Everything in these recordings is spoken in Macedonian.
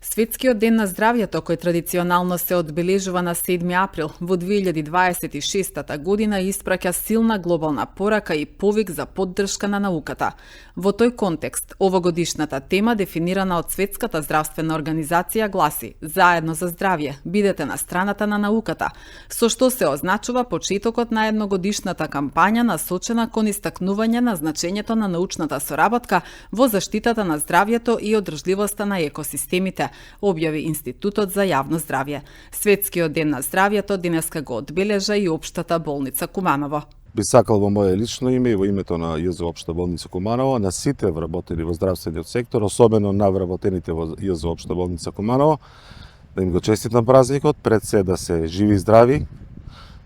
Светскиот ден на здравјето, кој традиционално се одбележува на 7 април во 2026 година, испраќа силна глобална порака и повик за поддршка на науката. Во тој контекст, овогодишната тема, дефинирана од Светската здравствена организација, гласи «Заедно за здравје, бидете на страната на науката», со што се означува почетокот на едногодишната кампања насочена кон истакнување на значењето на научната соработка во заштитата на здравјето и одржливоста на екосистемите, објави Институтот за јавно здравје. Светскиот ден на здравјето денеска го одбележа и Општата болница Куманово. Би сакал во моје лично име и во името на ЈЗО Општа болница Куманово, на сите вработени во здравствениот сектор, особено на вработените во ЈЗО Општа болница Куманово, да им го честитам празникот, пред се да се живи и здрави,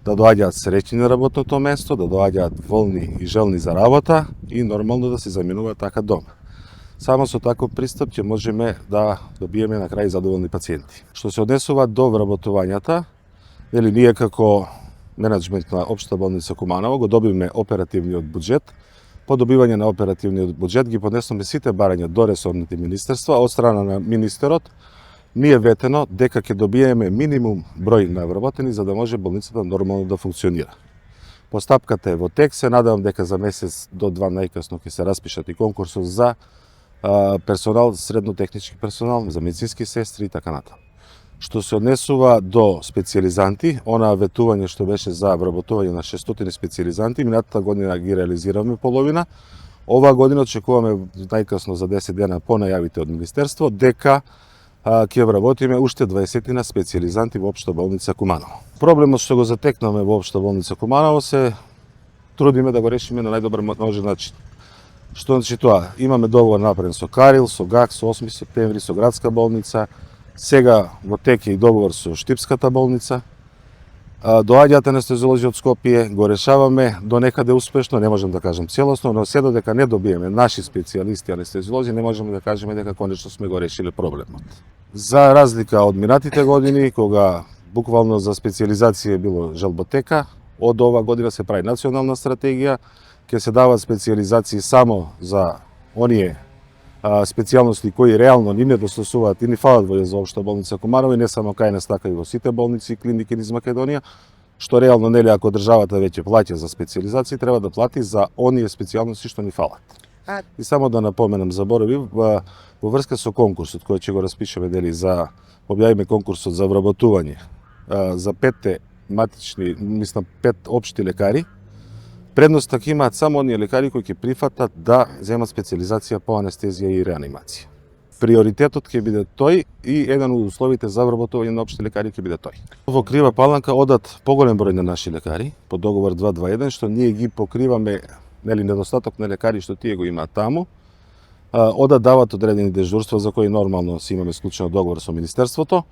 да доаѓаат среќни на работното место, да доаѓаат волни и желни за работа и нормално да се заминуваат така дома. Само со таков пристап ќе можеме да добиеме на крај задоволни пациенти. Што се однесува до вработувањата, ние како менеджмент на Општа болница Куманово го добивме оперативниот буџет. По добивање на оперативниот буџет ги поднесоме сите барања до ресорните министерства. Од страна на министерот ни е ветено дека ќе добиеме минимум број на вработени за да може болницата нормално да функционира. Постапката е во тек, се надевам дека за месец до 2 најкасно ќе се распишат и конкурсот за персонал, среднотехнички персонал, за медицински сестри и така натаму. Што се однесува до специјализанти, онаа ветување што беше за вработување на 600 специјализанти, минатата година ги реализиравме половина. Оваа година очекуваме најкасно за 10 дена по најавите од министерство дека ќе вработиме уште 20 специјализанти во Општа болница Куманово. Проблемот што го затекнаме во Општа болница Куманово се трудиме да го решиме на најдобар можен начин. Што значи тоа? Имаме договор направен со Карил, со ГАК, со 8 септември, со градска болница, сега во тек е и договор со Штипската болница. Доаѓаат анестезиолози од Скопје, го решаваме до некаде успешно, не можам да кажам целосно, но се додека не добиеме наши специјалисти анестезиолози, не можеме да кажеме дека конечно сме го решиле проблемот. За разлика од минатите години, кога буквално за специјализација било желботека, од ова година се прави национална стратегија, ќе се даваат специјализации само за оние специјалности кои реално ни недостасуваат и ни фалат во ЈЗО Општа болница Куманово и не само кај нас, така и во сите болници и клиники низ Македонија, што реално нели ако државата веќе плаќа за специјализации, треба да плати за оние специјалности што ни фалат. И само да напоменам, заборавив, во врска со конкурсот кој ќе го распишеме дели за објавиме конкурсот за вработување за 5 матични, мислам 5 општи лекари. Предност така имаат само оние лекари кои ќе прифатат да земат специјализација по анестезија и реанимација. Приоритетот ќе биде тој и еден од условите за вработување на општи лекари ќе биде тој. Во Крива Паланка одат поголем број на наши лекари по договор 221 што ние ги покриваме, нели недостаток на лекари што тие го имаат таму. Одат дават одредени дежурства за кои нормално си имаме склучен договор со министерството.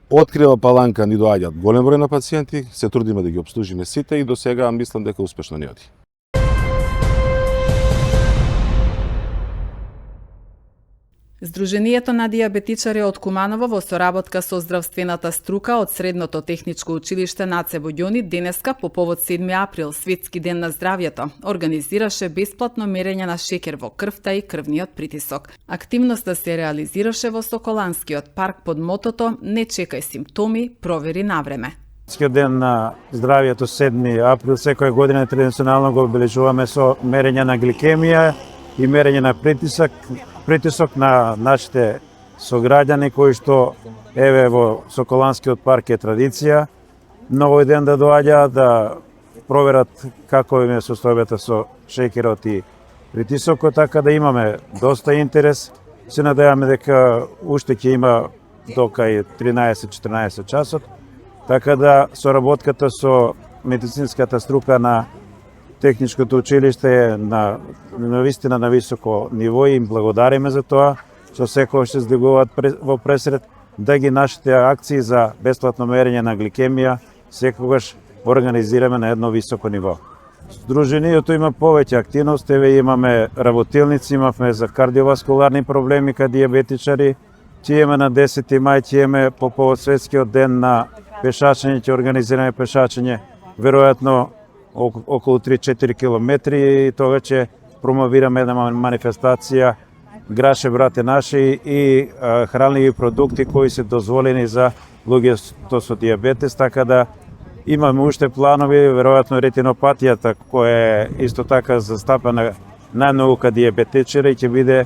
Од Крива Паланка ни доаѓаат голем број на пациенти, се трудиме да ги обслужиме сите и до сега мислам дека успешно ни оди. Сдруженијето на дијабетичари од Куманово во соработка со здравствената струка од Средното техничко училиште Наце Боѓони денеска по повод 7 април, Светски ден на здравјето, организираше бесплатно мерење на шекер во крвта и крвниот притисок. Активноста се реализираше во Соколанскиот парк под мотото "Не чекај симптоми, провери навреме". Светскиот ден на здравјето 7 април секоја година традиционално го обележуваме со мерење на гликемија и мерење на притисок на нашите сограѓани кои што еве во Соколанскиот парк е традиција на овој ден да доаѓаат да проверат како им е состојбата со шеќерот и притисокот, така да имаме доста интерес. Се надеваме дека уште ќе има до кај 13-14 часот, така да соработката со медицинската струка на Техничкото училиште е на вистина на високо ниво и им благодариме за тоа, што секој ще здигуваат во пресред да ги нашите акции за бесплатно мерење на гликемија секогаш организираме на едно високо ниво. Сдруженијето има повеќе активности, еве имаме работилници, имавме за кардиоваскуларни проблеми кај дијабетичари, ќе имаме на 10 мај, ќе имаме по повод Светскиот ден на пешачење, ќе организираме пешачење, веројатно околу 3-4 километри и тога ќе промовираме една манифестација граше, брате наши, и хранливи продукти кои се дозволени за луѓето со дијабетес, така да имаме уште планови, веројатно ретинопатијата, која е исто така застапена најмногу кај дијабетичари, ќе биде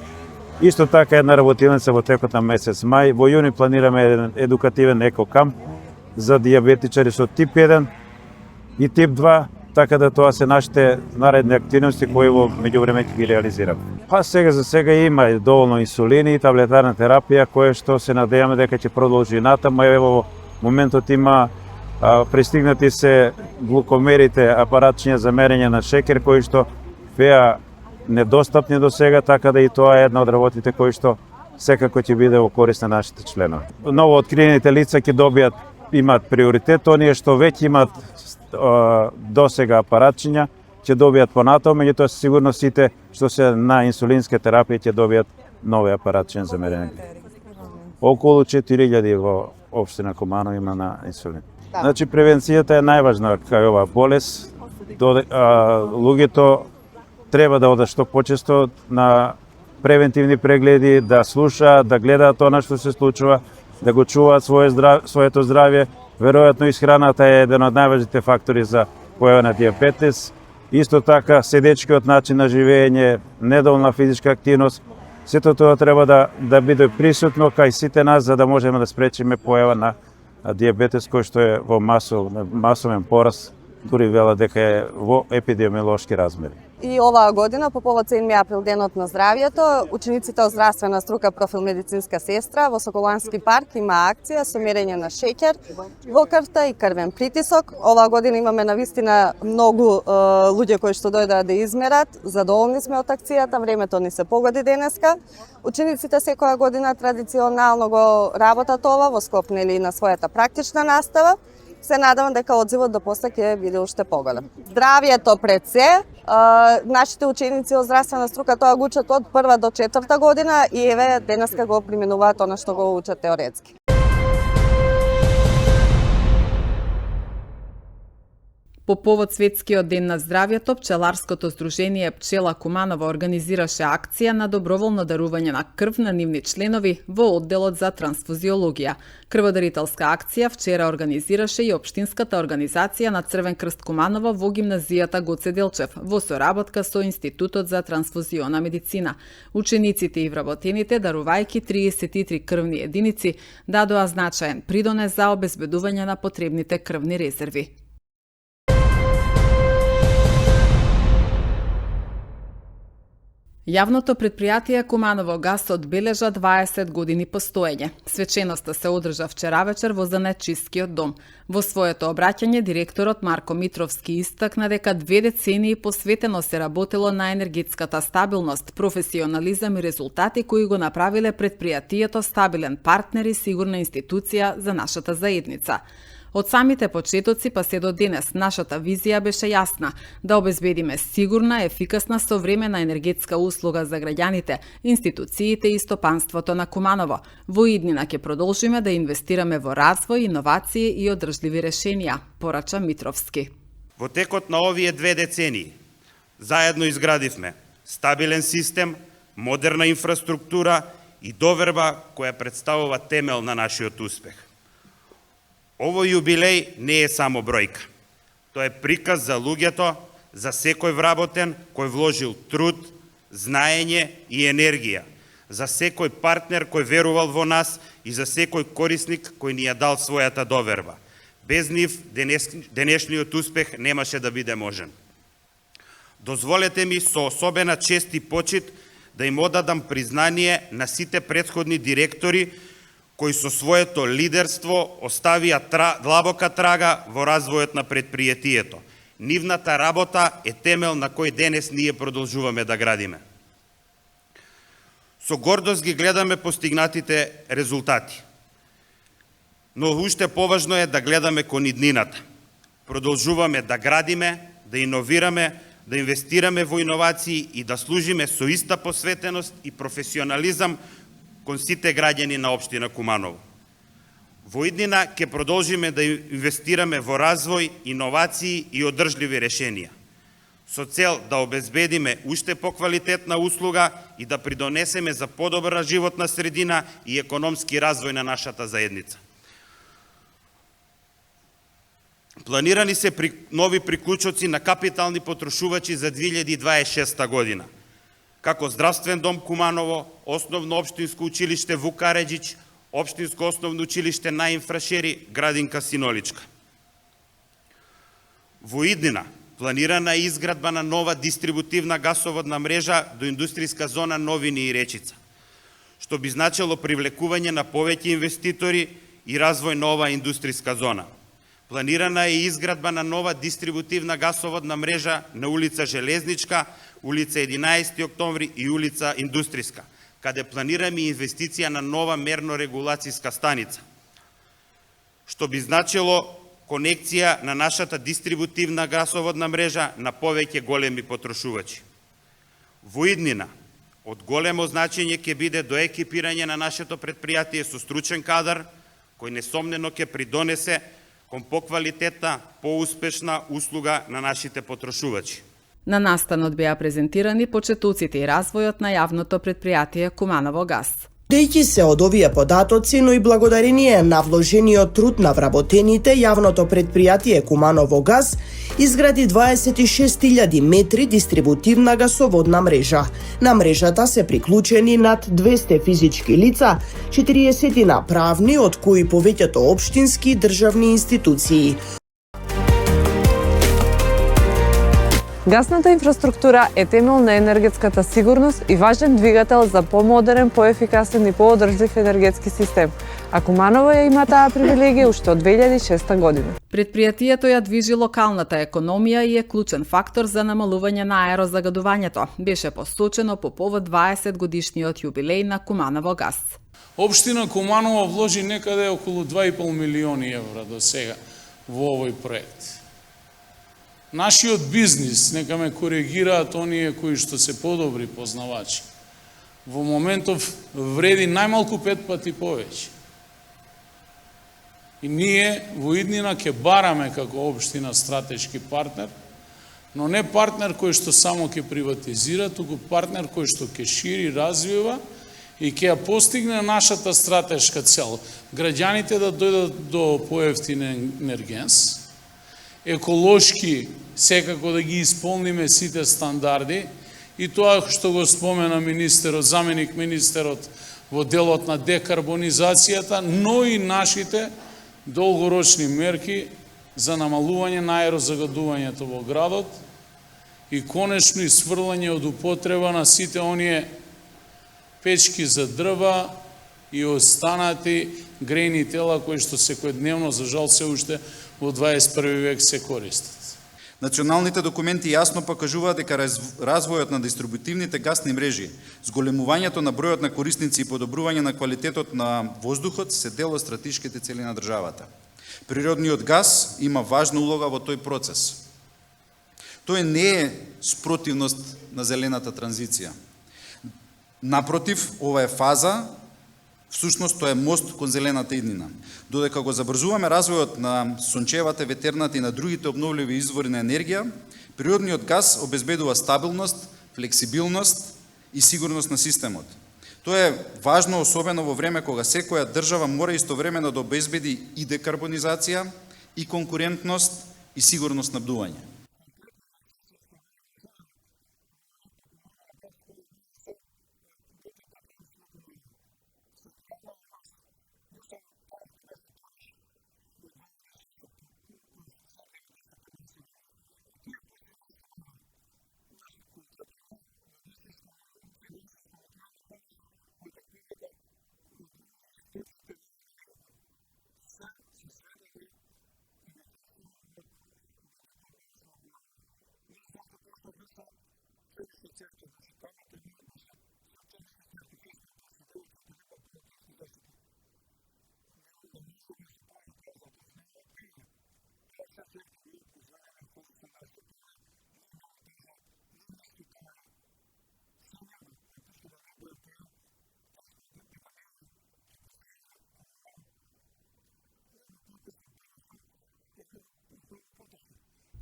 исто така една работилница во текот на месец мај. Во јуни планираме еден едукативен екокамп за дијабетичари со тип 1 и тип 2, така да тоа се нашите наредни активности кои во меѓувреме ќе ги реализираме. Па сега за сега има доволно инсулини и таблетарна терапија, која што се надеваме дека ќе продолжи натаму. Ево во моментот има пристигнати се глукомерите, апаратчиња за мерење на шекер, кои што беа недостапни до сега, така да и тоа е една од работите кои што секако ќе биде во корист на нашите членови. Ново откриените лица ќе добијат, имаат приоритет, оние што веќе имаат досега апаратчиња ќе добијат понатаму, меѓутоа сигурно сите што се на инсулинска терапија ќе добијат нови апаратчиња за мерење. Околу 4000 во општина Куманово има на инсулин. Значи превенцијата е најважна кај оваа болест. Луѓето треба да одат што почесто на превентивни прегледи, да слушаат, да гледаат она што се случува, да го чуваат своето здравје. Веројатно исхраната е еден од најважните фактори за појава на дијабетес. Исто така седечкиот начин на живење, недоволна физичка активност, сето тоа треба да биде присутно кај сите нас за да можеме да спречиме појава на дијабетес кој што е во масовен пораст, дури вела дека е во епидемиолошки размери. И оваа година, по повод 7 април, денот на здравјето, учениците од здравствена струка профил медицинска сестра во Соколански парк има акција со мерење на шеќер во крвта и крвен притисок. Оваа година имаме навистина многу луѓе кои што дојдаа да измерат. Задоволни сме од акцијата, времето ни се погоди денеска. Учениците секоја година традиционално го работат ова во склоп на својата практична настава. Се надевам дека одзивот до после ќе биде уште поголем. Здравјето пред се. Нашите ученици од здравствена струка тоа го учат од 1 до 4 година и еве денеска го применуваат она што го учат теоретски. По повод Светскиот ден на здравјето, Пчеларското здружение Пчела Куманово организираше акција на доброволно дарување на крв на нивни членови во одделот за трансфузиологија. Крводарителска акција вчера организираше и Општинската организација на Црвен крст Куманово во гимназијата Гоце Делчев во соработка со Институтот за трансфузиона медицина. Учениците и вработените, дарувајќи 33 крвни единици, дадоа значаен придонес за обезбедување на потребните крвни резерви. Јавното предпријатие Куманово газ одбележа 20 години постоење. Свеченоста се одржа вчера вечер во Занечискиот дом. Во своето обраќање директорот Марко Митровски истакна дека 2 децении посветено се работело на енергетската стабилност, професионализам и резултати кои го направиле предпријатието стабилен партнер и сигурна институција за нашата заедница. Од самите почетоци па се до денес, нашата визија беше јасна – да обезбедиме сигурна, ефикасна, современа енергетска услуга за граѓаните, институциите и стопанството на Куманово. Во иднина ќе продолжиме да инвестираме во развој, иновации и одржливи решенија, порача Митровски. Во текот на овие 2 децении, заедно изградивме стабилен систем, модерна инфраструктура и доверба која представува темел на нашиот успех. Овој јубилеј не е само бројка. Тоа е приказ за луѓето, за секој вработен кој вложил труд, знаење и енергија, за секој партнер кој верувал во нас и за секој корисник кој ни ја дал својата доверба. Без нив денешниот успех немаше да биде можен. Дозволете ми со особена чест и почит да им одадам признание на сите претходни директори кои со своето лидерство оставија длабока трага во развојот на предпријатието. Нивната работа е темел на кој денес ние продолжуваме да градиме. Со гордост ги гледаме постигнатите резултати. Но уште поважно е да гледаме кон иднината. Продолжуваме да градиме, да иновираме, да инвестираме во иновации и да служиме со иста посветеност и професионализам кон сите граѓани на општина Куманово. Во иднина ќе продолжиме да инвестираме во развој, иновации и одржливи решенија. со цел да обезбедиме уште поквалитетна услуга и да придонесеме за подобра животна средина и економски развој на нашата заедница. Планирани се нови приклучоци на капитални потрошувачи за 2026 година, како Здравствен дом Куманово, Основно општинско училиште Вук Кареджич, Општинско основно училиште Наим Фрашери, Градинка Синоличка. Во иднина планирана е изградба на нова дистрибутивна гасоводна мрежа до индустријска зона Новини и Речица, што би значило привлекување на повеќе инвеститори и развој на оваа индустријска зона. Планирана е изградба на нова дистрибутивна гасоводна мрежа на улица Железничка, улица 11 октомври и улица Индустријска, каде планираме инвестиција на нова мерно-регулацијска станица, што би значило конекција на нашата дистрибутивна гасоводна мрежа на повеќе големи потрошувачи. Во иднина, од големо значење ќе биде доекипирање на нашето предпријатие со стручен кадар, кој несомнено ќе придонесе кон поквалитетна, поуспешна услуга на нашите потрошувачи. На настанот беа презентирани почетоците и развојот на јавното предпријатие Куманово газ. Дејќи се од овие податоци, но и благодарение на вложениот труд на вработените, јавното предпријатие Куманово газ изгради 26.000 метри дистрибутивна гасоводна мрежа. На мрежата се приклучени над 200 физички лица, 40 правни, од кои повеќето општински и државни институции. Гасната инфраструктура е темел на енергетската сигурност и важен двигател за помодерен, поефикасен и поодржлив енергетски систем. А Куманово ја има таа привилегија уште од 2006 година. Предпријатието ја движи локалната економија и е клучен фактор за намалување на аерозагадувањето. Беше посочено по повод 20 годишниот јубилеј на Куманово газ. Општина Куманово вложи некаде околу 2,5 милиони евра до сега во овој проект. Нашиот бизнис, нека ме коригираат оние кои што се подобри познавачи, во моментов вреди најмалку 5 пати повеќе. И ние во иднина ќе бараме како општина стратешки партнер, но не партнер кој што само ќе приватизира, туку партнер кој што ќе шири, развива и ќе ја постигне нашата стратешка цел. Граѓаните да дојдат до поевтин енергенс, еколошки секако да ги исполниме сите стандарди и тоа што го спомена министерот, заменик министерот во делот на декарбонизацијата, но и нашите долгорочни мерки за намалување на аерозагадувањето во градот и конечно исфрлање од употреба на сите оние печки за дрва и останати грејни тела кои што секојдневно, за жал, се уште во 21 век се користат. Националните документи јасно покажуваат дека развојот на дистрибутивните гасни мрежи, зголемувањето на бројот на корисници и подобрување на квалитетот на воздухот се дел од стратешките цели на државата. Природниот газ има важна улога во тој процес. Тој не е спротивност на зелената транзиција. Напротив, ова е фаза, всушност тоа е мост кон зелената иднина. Додека го забрзуваме развојот на сончевата, ветерната и на другите обновливи извори на енергија, природниот газ обезбедува стабилност, флексибилност и сигурност на системот. Тоа е важно особено во време кога секоја држава мора истовремено да обезбеди и декарбонизација, и конкурентност, и сигурно снабдување.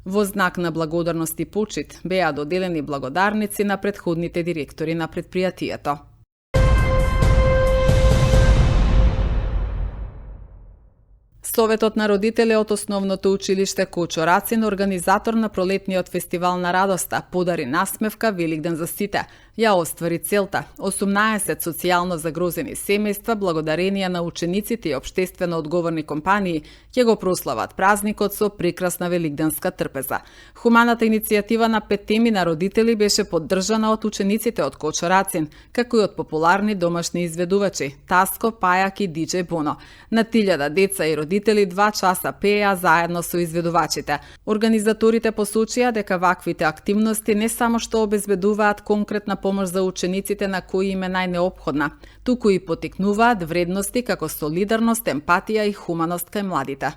Во знак на благодарност и почит беа доделени благодарници на претходните директори на предпријатието. Советот на родители од Основното училиште Кочо Рацин, организатор на пролетниот фестивал на радоста, подари насмевка Великден за сите. Ја оствари целта. 18 социјално загрозени семејства, благодарение на учениците и општествено одговорни компании, ќе го прослават празникот со прекрасна великденска трпеза. Хуманата иницијатива на 5 теми на родители беше поддржана од учениците од Кочо Рацин, како и од популарни домашни изведувачи Таско, Пајак и DJ Боно. На 1000 деца и родители 2 часа пееа заедно со изведувачите. Организаторите посочија дека ваквите активности не само што обезбедуваат конкретна помош за учениците на кои им е најнеопходна, туку и потикнуваат вредности како солидарност, емпатија и хуманост кај младите.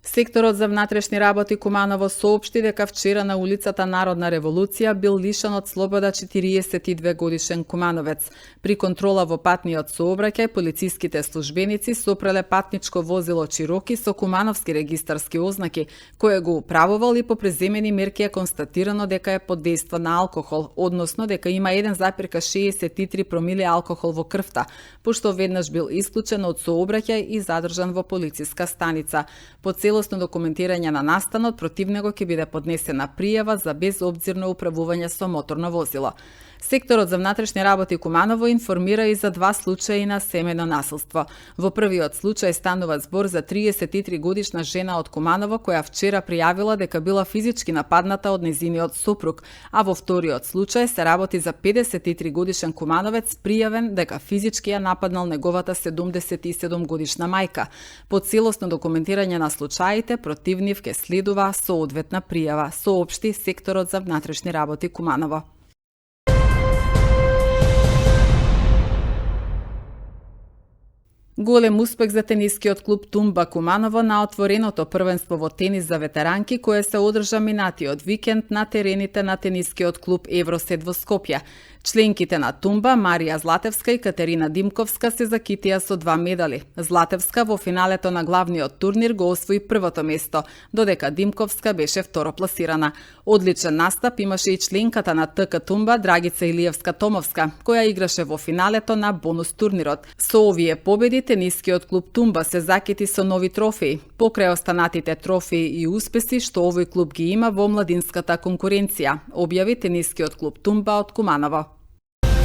Секторот за внатрешни работи Куманово соопшти дека вчера на улицата Народна револуција бил лишен од слобода 42 годишен кумановец. При контрола во патниот сообраќај, полициските службеници сопреле патничко возило Чироки со кумановски регистарски ознаки, кое го управувал и по преземени мерки е констатирано дека е под дејство на алкохол, односно дека има 1,63 промили алкохол во крвта, пошто веднаш бил исклучен од сообраќај и задржан во полициска станица. По целосно документирање на настанот, против него ќе биде поднесена пријава за безобзирно управување со моторно возило. Секторот за внатрешни работи Куманово информира и за 2 случаи на семејно насилство. Во првиот случај станува збор за 33 годишна жена од Куманово која вчера пријавила дека била физички нападната од нејзиниот сопруг, а во вториот случај се работи за 53 годишен кумановец пријавен дека физички ја нападнал неговата 77 годишна мајка. По целосно документирање на случаите, против нив ќе следува соодветна пријава, соопшти Секторот за внатрешни работи Куманово. Голем успех за тенискиот клуб Тумба Куманово на отвореното првенство во тенис за ветеранки кое се одржа минатиот викенд на терените на тенискиот клуб Евросет во Скопје. Членките на Тумба, Марија Златевска и Катерина Димковска се закитија со 2 медали. Златевска во финалето на главниот турнир го освои првото место, додека Димковска беше второпласирана. Одличен настап имаше и членката на ТК Тумба Драгица Илиевска-Томовска, која играше во финалето на бонус турнирот. Со овие победи тенискиот клуб Тумба се закити со нови трофеи, покрај останатите трофеи и успеси што овој клуб ги има во младинската конкуренција, објави тенискиот клуб Тумба од Куманово.